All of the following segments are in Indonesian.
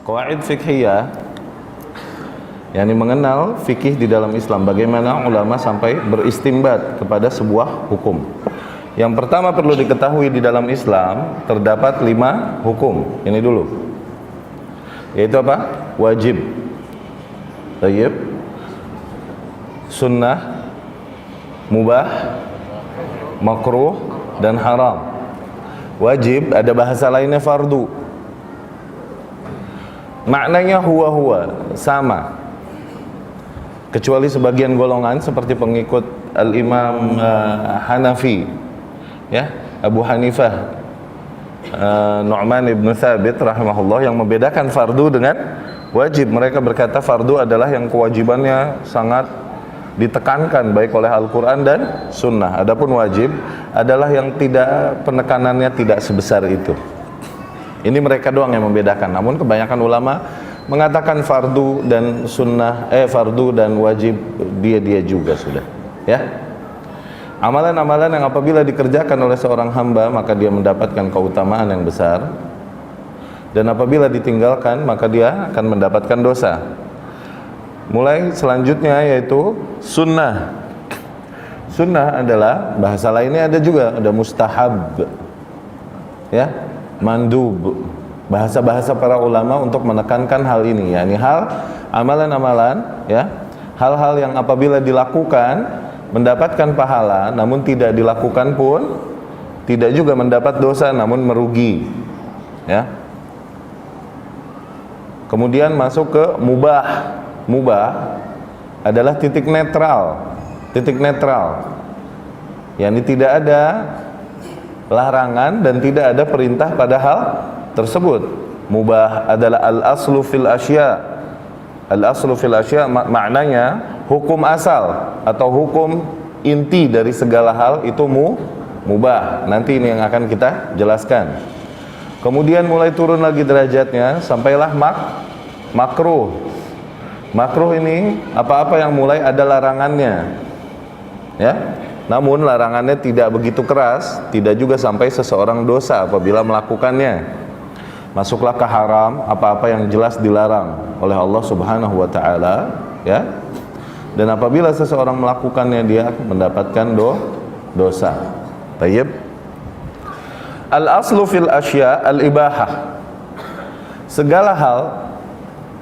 Qawaid fiqhiyah, yakni mengenal fikih di dalam Islam, bagaimana ulama sampai beristimbat kepada sebuah hukum. Yang pertama perlu diketahui, di dalam Islam terdapat 5 hukum. Ini dulu, yaitu apa? Wajib, tayyib, sunnah, mubah, makruh, dan haram. Wajib ada bahasa lainnya fardu, maknanya huwa-huwa, sama, kecuali sebagian golongan seperti pengikut Al-Imam Hanafi, ya, Abu Hanifah, Nu'man ibn Thabit rahimahullah, yang membedakan fardu dengan wajib. Mereka berkata fardu adalah yang kewajibannya sangat ditekankan baik oleh Al-Quran dan Sunnah. Adapun wajib adalah yang tidak, penekanannya tidak sebesar itu. Ini mereka doang yang membedakan. Namun kebanyakan ulama mengatakan fardu dan sunnah, fardu dan wajib dia juga sudah, ya. Amalan-amalan yang apabila dikerjakan oleh seorang hamba maka dia mendapatkan keutamaan yang besar, dan apabila ditinggalkan maka dia akan mendapatkan dosa. Mulai selanjutnya yaitu sunnah. Sunnah adalah, bahasa lainnya ada juga, ada mustahab, ya, mandub. Bahasa-bahasa para ulama untuk menekankan hal ini, yakni hal, amalan-amalan, ya, hal-hal yang apabila dilakukan mendapatkan pahala, namun tidak dilakukan pun tidak juga mendapat dosa, namun merugi, ya. Kemudian masuk ke mubah. Mubah adalah titik netral, yakni tidak ada larangan dan tidak ada perintah pada hal tersebut. Mubah adalah al-aslu fil asya. Al-aslu fil asya maknanya hukum asal atau hukum inti dari segala hal itu mubah. Nanti ini yang akan kita jelaskan. Kemudian mulai turun lagi derajatnya sampailah makruh. Makruh ini apa-apa yang mulai ada larangannya, ya. Namun larangannya tidak begitu keras, tidak juga sampai seseorang dosa apabila melakukannya. Masuklah ke haram, apa-apa yang jelas dilarang oleh Allah Subhanahu wa taala, ya. Dan apabila seseorang melakukannya dia mendapatkan dosa. Tayyib. Al-aslu fil asya al-ibahah. Segala hal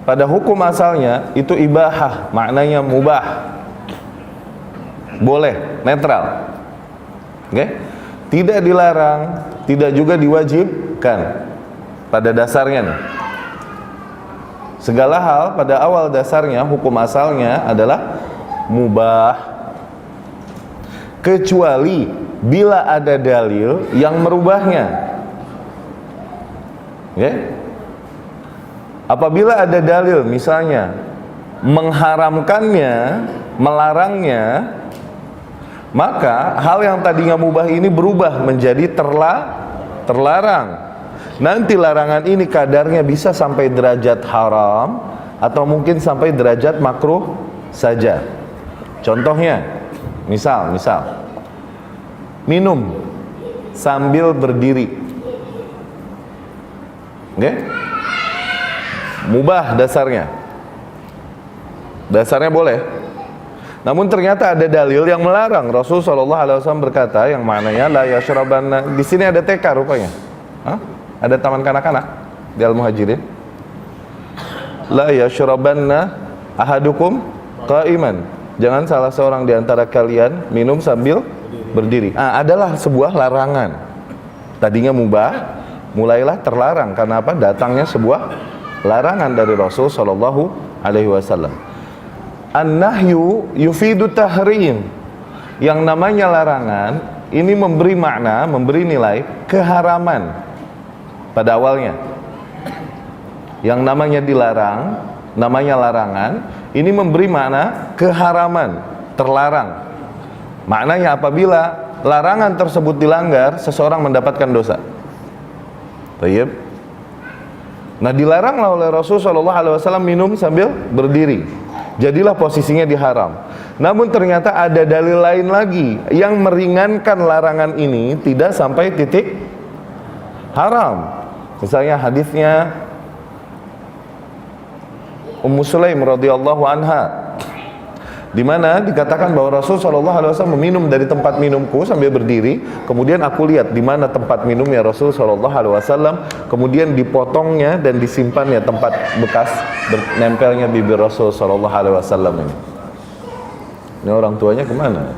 pada hukum asalnya itu ibahah, maknanya mubah, boleh, netral, oke? Tidak dilarang, tidak juga diwajibkan pada dasarnya nih. Segala hal pada awal dasarnya, hukum asalnya adalah mubah, kecuali bila ada dalil yang merubahnya, oke? Apabila ada dalil misalnya mengharamkannya, melarangnya, maka hal yang tadinya mubah ini berubah menjadi terlarang. Nanti larangan ini kadarnya bisa sampai derajat haram atau mungkin sampai derajat makruh saja. Contohnya, misal minum sambil berdiri, oke? Mubah dasarnya boleh. Namun ternyata ada dalil yang melarang. Rasulullah SAW berkata yang maknanya la yashrabanna. Di sini ada TK rupanya. Ada taman kanak-kanak di Al-Muhajirin. La yashrabanna ahadukum qa'iman. Jangan salah seorang di antara kalian minum sambil berdiri. Adalah sebuah larangan. Tadinya mubah, mulailah terlarang. Karena apa? Datangnya sebuah larangan dari Rasul sallallahu alaihi wasallam. An-nahyu yufidu tahrim. Yang namanya larangan ini memberi makna, memberi nilai keharaman pada awalnya. Yang namanya dilarang, namanya larangan, ini memberi makna keharaman, terlarang. Maknanya apabila larangan tersebut dilanggar, seseorang mendapatkan dosa. Baik. Nah, dilaranglah oleh Rasulullah SAW minum sambil berdiri. Jadilah posisinya diharam. Namun ternyata ada dalil lain lagi yang meringankan larangan ini tidak sampai titik haram. Misalnya hadisnya Ummu Sulaim radhiyallahu anha, di mana dikatakan bahwa Rasul sallallahu alaihi wasallam meminum dari tempat minumku sambil berdiri, kemudian aku lihat di mana tempat minumnya Rasul sallallahu alaihi wasallam, kemudian dipotongnya dan disimpannya tempat bekas nempelnya bibir Rasul sallallahu alaihi wasallam ini. Ini orang tuanya kemana?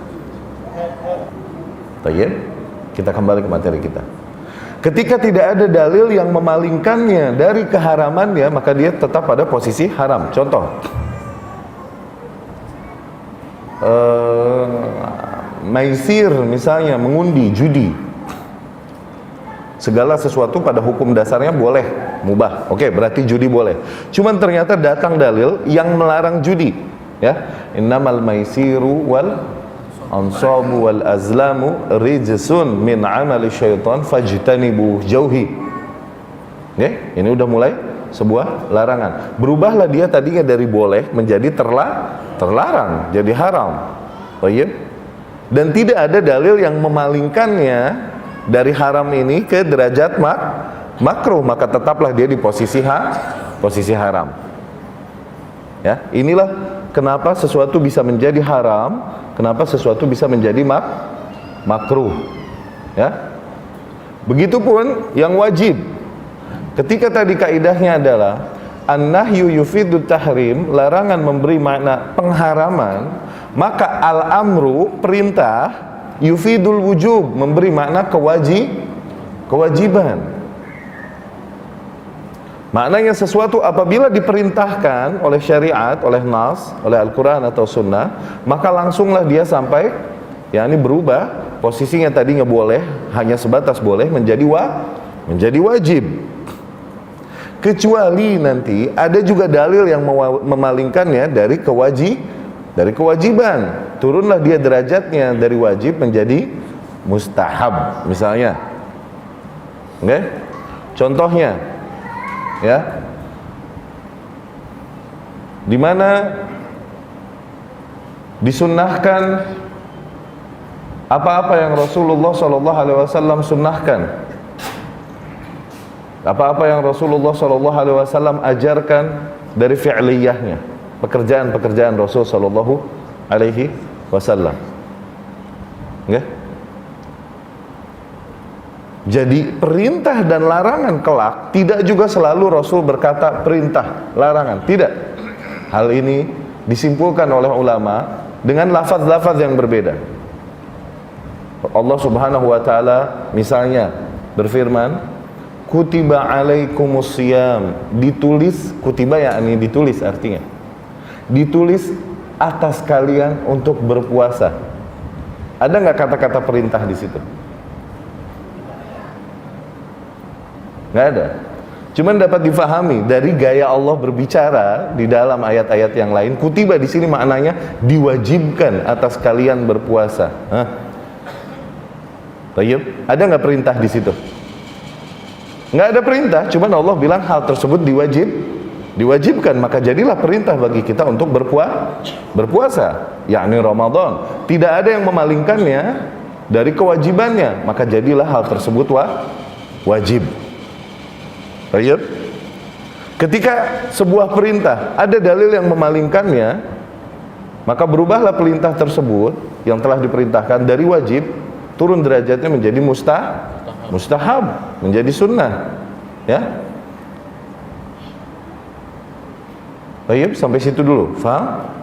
Baik, kita kembali ke materi kita. Ketika tidak ada dalil yang memalingkannya dari keharamannya, maka dia tetap pada posisi haram. Contoh, maisir misalnya, mengundi, judi. Segala sesuatu pada hukum dasarnya boleh, mubah. Oke, berarti judi boleh. Cuman ternyata datang dalil yang melarang judi, ya. Innamal maisiru wal ansabu wal azlamu rijsun min amali syaitan fajtanibu jauhi. Oke, ini udah mulai sebuah larangan. Berubahlah dia tadinya dari boleh menjadi terlarang, jadi haram. Baik. Dan tidak ada dalil yang memalingkannya dari haram ini ke derajat makruh, maka tetaplah dia di posisi haram. Ya, inilah kenapa sesuatu bisa menjadi haram, kenapa sesuatu bisa menjadi makruh. Ya. Begitupun yang wajib. Ketika tadi kaidahnya adalah an-nahyu yufidut tahrim, larangan memberi makna pengharaman, maka al-amru, perintah, yufidul wujub, memberi makna kewajiban. Maknanya sesuatu apabila diperintahkan oleh syariat, oleh nas, oleh Al-Quran atau sunnah, maka langsunglah dia sampai, ya ini berubah, posisinya tadinya boleh, hanya sebatas boleh, menjadi wajib. Kecuali nanti ada juga dalil yang memalingkannya dari kewajiban. Turunlah dia derajatnya dari wajib menjadi mustahab misalnya. Oke? Contohnya, ya, di mana disunnahkan apa-apa yang Rasulullah SAW sunnahkan, apa-apa yang Rasulullah SAW ajarkan dari fi'liyahnya, pekerjaan-pekerjaan Rasul sallallahu alaihi wasallam. Nggak? Jadi perintah dan larangan kelak tidak juga selalu Rasul berkata perintah, larangan. Tidak. Hal ini disimpulkan oleh ulama dengan lafaz-lafaz yang berbeda. Allah Subhanahu wa taala misalnya berfirman, kutiba alaikumus siyam, ditulis, kutiba yakni ditulis, artinya ditulis atas kalian untuk berpuasa. Ada nggak kata-kata perintah di situ? Nggak ada. Cuman dapat difahami dari gaya Allah berbicara di dalam ayat-ayat yang lain. Kutiba di sini maknanya diwajibkan atas kalian berpuasa. Baik, ada nggak perintah di situ? Nggak ada perintah, cuman Allah bilang hal tersebut diwajibkan, maka jadilah perintah bagi kita untuk berpuasa, yakni Ramadan. Tidak ada yang memalingkannya dari kewajibannya, maka jadilah hal tersebut wajib. Baik. Ketika sebuah perintah ada dalil yang memalingkannya, maka berubahlah perintah tersebut yang telah diperintahkan dari wajib turun derajatnya menjadi mustahab, menjadi sunnah. Ya. Baik, sampai situ dulu. Faham?